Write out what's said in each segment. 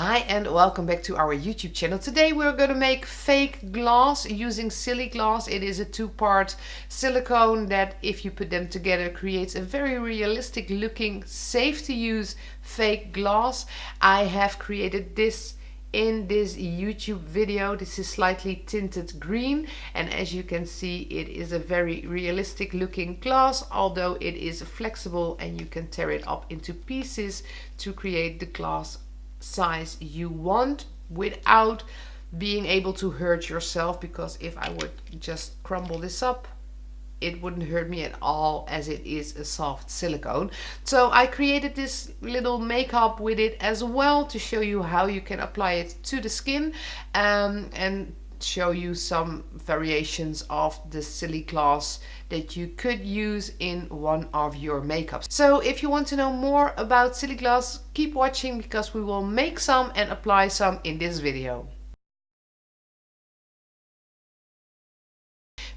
Hi and welcome back to our YouTube channel. Today we're going to make fake glass using Siliglass. It is a two-part silicone that, if you put them together, creates a very realistic looking, safe to use fake glass. I have created this in this YouTube video. This is slightly tinted green, and as you can see, it is a very realistic looking glass, although it is flexible and you can tear it up into pieces to create the glass size you want without being able to hurt yourself, because if I would just crumble this up, it wouldn't hurt me at all, as it is a soft silicone. So I created this little makeup with it as well to show you how you can apply it to the skin, and show you some variations of the Siliglass that you could use in one of your makeups. So if you want to know more about Siliglass, keep watching, because we will make some and apply some in this video.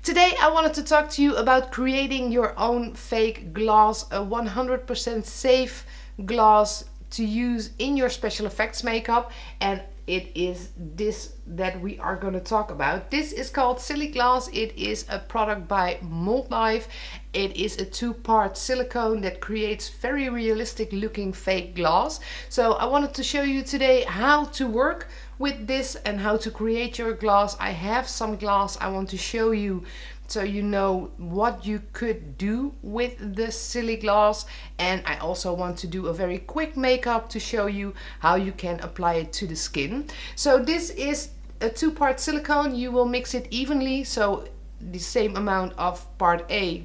Today I wanted to talk to you about creating your own fake glass, a 100% safe glass to use in your special effects makeup, and it is this that we are going to talk about. This is called Siliglass. It is a product by Mold Life. It is a two-part silicone that creates very realistic looking fake glass. So I wanted to show you today how to work with this and how to create your glass. I have some glass I want to show you, so you know what you could do with the Siliglass. And I also want to do a very quick makeup to show you how you can apply it to the skin. So this is a two-part silicone. You will mix it evenly, so the same amount of part A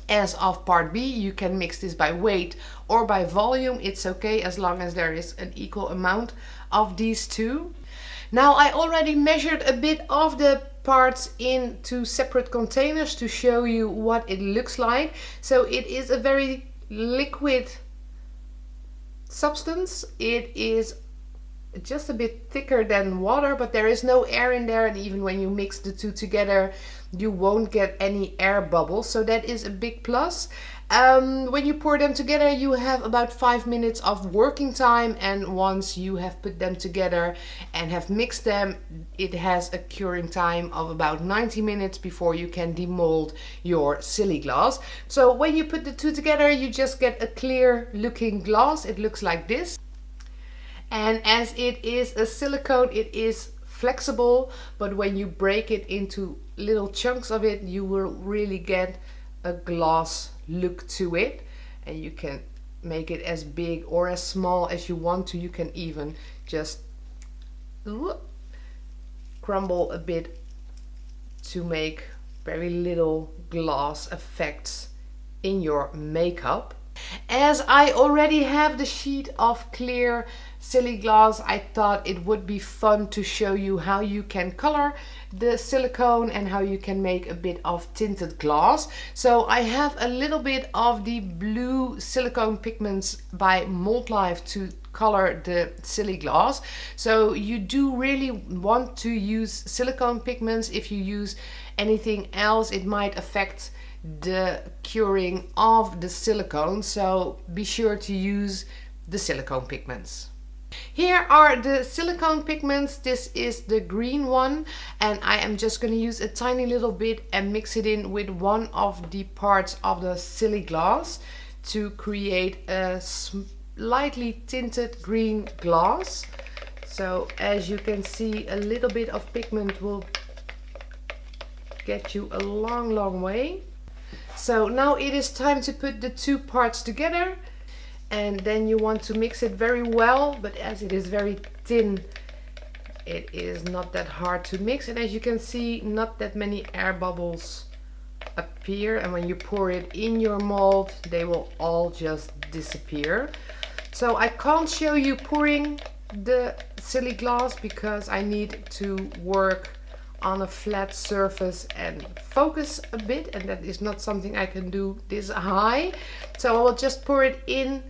as of part B. You can mix this by weight or by volume. It's okay as long as there is an equal amount of these two. Now I already measured a bit of the parts into separate containers to show you what it looks like. So it is a very liquid substance. It is just a bit thicker than water, but there is no air in there, and even when you mix the two together you won't get any air bubbles, so that is a big plus. When you pour them together, you have about 5 minutes of working time, and once you have put them together and have mixed them, it has a curing time of about 90 minutes before you can demold your Siliglass. So when you put the two together, you just get a clear looking glass. It looks like this. And as it is a silicone, it is flexible, but when you break it into little chunks of it, you will really get a glass look to it, and you can make it as big or as small as you want to. You can even just crumble a bit to make very little glass effects in your makeup. As I already have the sheet of clear Siliglass, I thought it would be fun to show you how you can color the silicone and how you can make a bit of tinted glass. So I have a little bit of the blue silicone pigments by Mold Life to color the Siliglass. So you do really want to use silicone pigments. If you use anything else, it might affect the curing of the silicone, so be sure to use the silicone pigments. Here are the silicone pigments. This is the green one, and I am just going to use a tiny little bit and mix it in with one of the parts of the Siliglass to create a slightly tinted green glass. So as you can see, a little bit of pigment will get you a long way. So now it is time to put the two parts together, and then you want to mix it very well, but as it is very thin, it is not that hard to mix. And as you can see, not that many air bubbles appear, and when you pour it in your mold, they will all just disappear. So I can't show you pouring the Siliglass because I need to work on a flat surface and focus a bit, and that is not something I can do this high. So I will just pour it in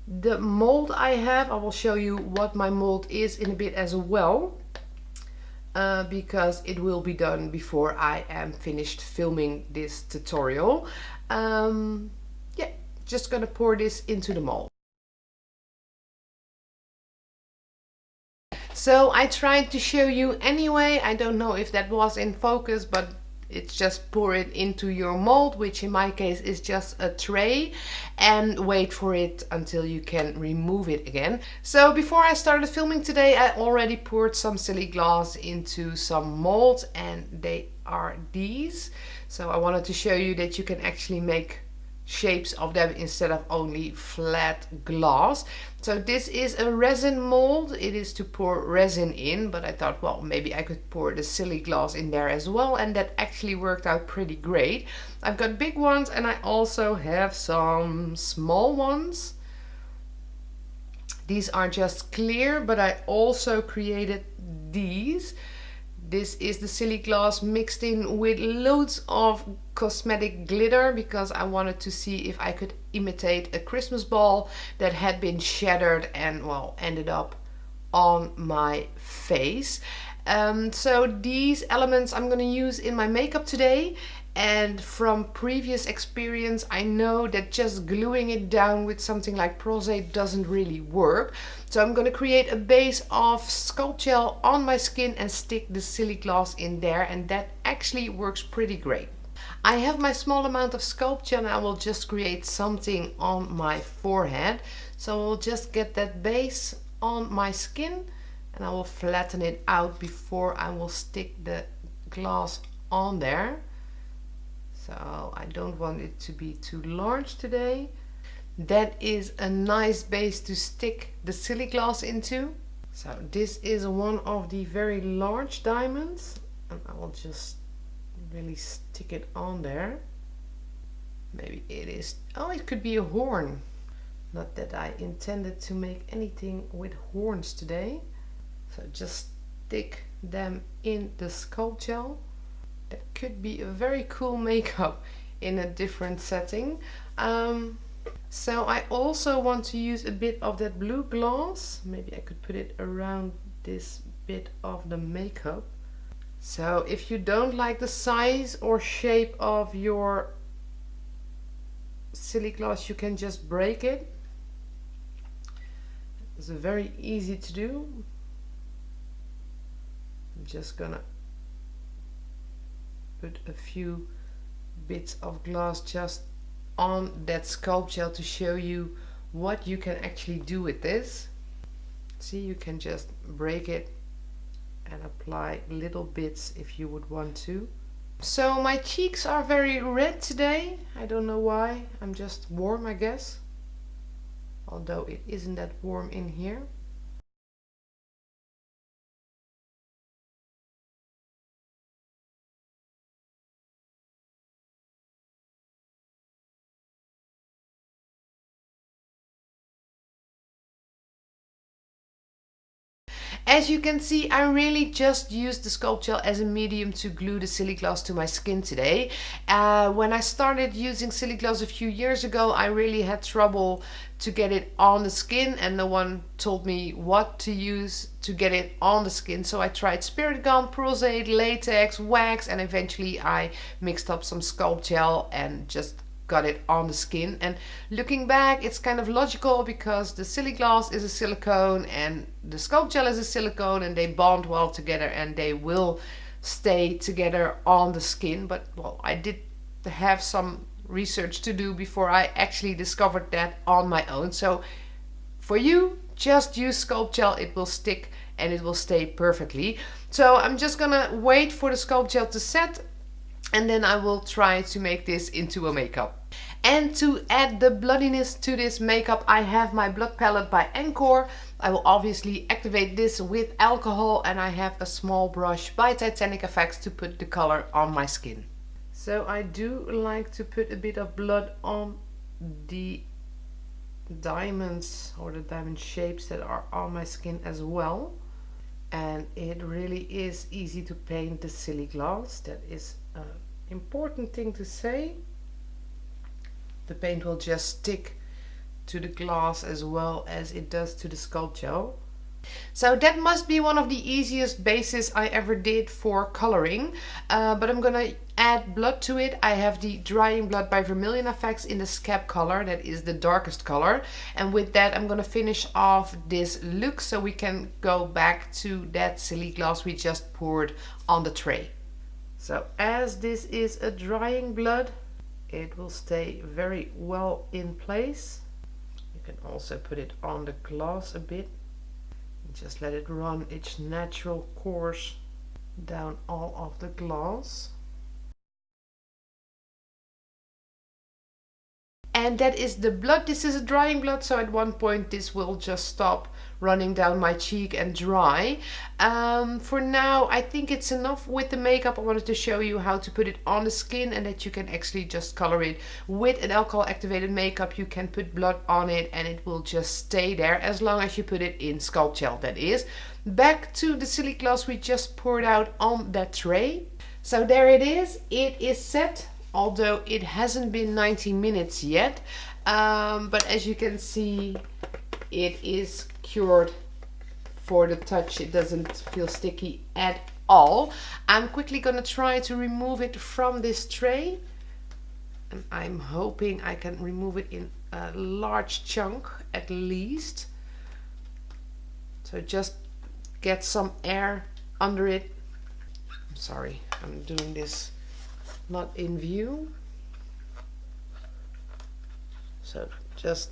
the mold I have. I will show you what my mold is in a bit as well, because it will be done before I am finished filming this tutorial. Yeah, just gonna pour this into the mold. So I tried to show you anyway. I don't know if that was in focus, but it's just pour it into your mold, which in my case is just a tray, and wait for it until you can remove it again. So before I started filming today, I already poured some Siliglass into some molds, and they are these. So I wanted to show you that you can actually make shapes of them instead of only flat glass. So this is a resin mold. It is to pour resin in, but I thought, well, maybe I could pour the Siliglass in there as well, and that actually worked out pretty great. I've got big ones and I also have some small ones. These are just clear, but I also created these. This is the Siliglass mixed in with loads of cosmetic glitter because I wanted to see if I could imitate a Christmas ball that had been shattered and, well, ended up on my face. So these elements I'm going to use in my makeup today. And from previous experience, I know that just gluing it down with something like Prosade doesn't really work. So I'm going to create a base of sculpt gel on my skin and stick the Siliglass in there, and that actually works pretty great. I have my small amount of sculpt gel and I will just create something on my forehead. So I'll just get that base on my skin and I will flatten it out before I will stick the glass on there. So I don't want it to be too large today. That is a nice base to stick the Siliglass into. So this is one of the very large diamonds and I will just really stick it on there. Maybe it is, oh, it could be a horn. Not that I intended to make anything with horns today. So just stick them in the sculpt gel. That could be a very cool makeup in a different setting. So I also want to use a bit of that blue gloss. Maybe I could put it around this bit of the makeup. So if you don't like the size or shape of your Siliglass, you can just break it. It's very easy to do. I'm just gonna put a few bits of glass just on that sculpt gel to show you what you can actually do with this. See, you can just break it and apply little bits if you would want to. So my cheeks are very red today. I don't know why. I'm just warm, I guess. Although it isn't that warm in here. As you can see, I really just used the sculpt gel as a medium to glue the Siliglass to my skin today. When I started using Siliglass a few years ago, I really had trouble to get it on the skin and no one told me what to use to get it on the skin. So I tried Spirit Gum, Prosade, latex, wax, and eventually I mixed up some sculpt gel and just got it on the skin. And looking back, it's kind of logical because the Siliglass is a silicone and the sculpt gel is a silicone, and they bond well together and they will stay together on the skin. But well, I did have some research to do before I actually discovered that on my own. So for you, just use sculpt gel, it will stick and it will stay perfectly. So I'm just gonna wait for the sculpt gel to set and then I will try to make this into a makeup. And to add the bloodiness to this makeup, I have my blood palette by Encore. I will obviously activate this with alcohol, and I have a small brush by Titanic Effects to put the color on my skin. So I do like to put a bit of blood on the diamonds or the diamond shapes that are on my skin as well. And it really is easy to paint the Siliglass. That is an important thing to say. The paint will just stick to the glass as well as it does to the sculpt gel. So that must be one of the easiest bases I ever did for coloring. But I'm gonna add blood to it, I have the Drying Blood by Vermilion Effects in the Scab color. That is the darkest color. And with that, I'm going to finish off this look so we can go back to that Siliglass we just poured on the tray. So as this is a drying blood, it will stay very well in place. You can also put it on the glass a bit. Just let it run its natural course down all of the glass. And that is the blood. This is a drying blood, so at one point this will just stop running down my cheek and dry. For now, I think it's enough with the makeup. I wanted to show you how to put it on the skin and that you can actually just color it with an alcohol activated makeup. You can put blood on it and it will just stay there as long as you put it in Sculpt Gel, that is. Back to the Siliglass we just poured out on that tray. So there it is. It is set. Although it hasn't been 90 minutes yet, but as you can see, it is cured for the touch. It doesn't feel sticky at all. I'm quickly gonna try to remove it from this tray, and I'm hoping I can remove it in a large chunk at least. So just get some air under it. I'm sorry, I'm doing this not in view. So just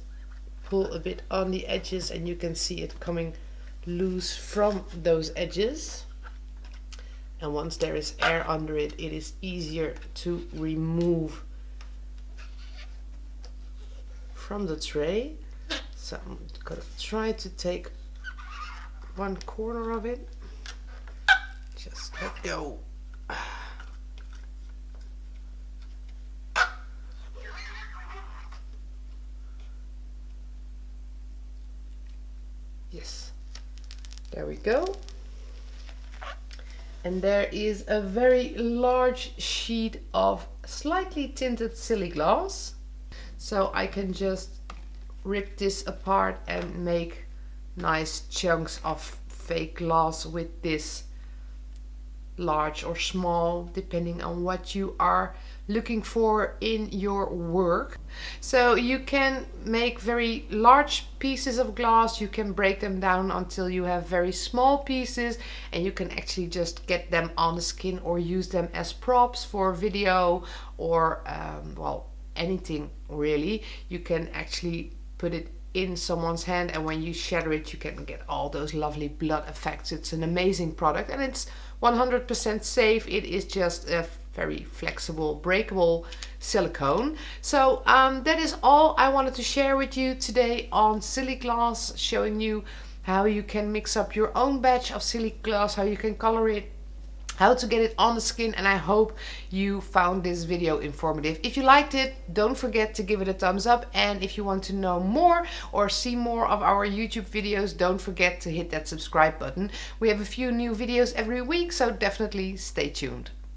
pull a bit on the edges and you can see it coming loose from those edges. And once there is air under it, it is easier to remove from the tray. So I'm gonna try to take one corner of it. Just let go. Yes, there we go. And there is a very large sheet of slightly tinted Siliglass. So I can just rip this apart and make nice chunks of fake glass with this, large or small, depending on what you are looking for in your work. So you can make very large pieces of glass, you can break them down until you have very small pieces, and you can actually just get them on the skin or use them as props for video or well, anything really. You can actually put it in someone's hand, and when you shatter it you can get all those lovely blood effects. It's an amazing product and it's 100% safe. It is just a very flexible, breakable silicone. So that is all I wanted to share with you today on Siliglass, showing you how you can mix up your own batch of Siliglass, how you can color it, how to get it on the skin, and I hope you found this video informative. If you liked it, don't forget to give it a thumbs up, and if you want to know more or see more of our YouTube videos, don't forget to hit that subscribe button. We have a few new videos every week, so definitely stay tuned.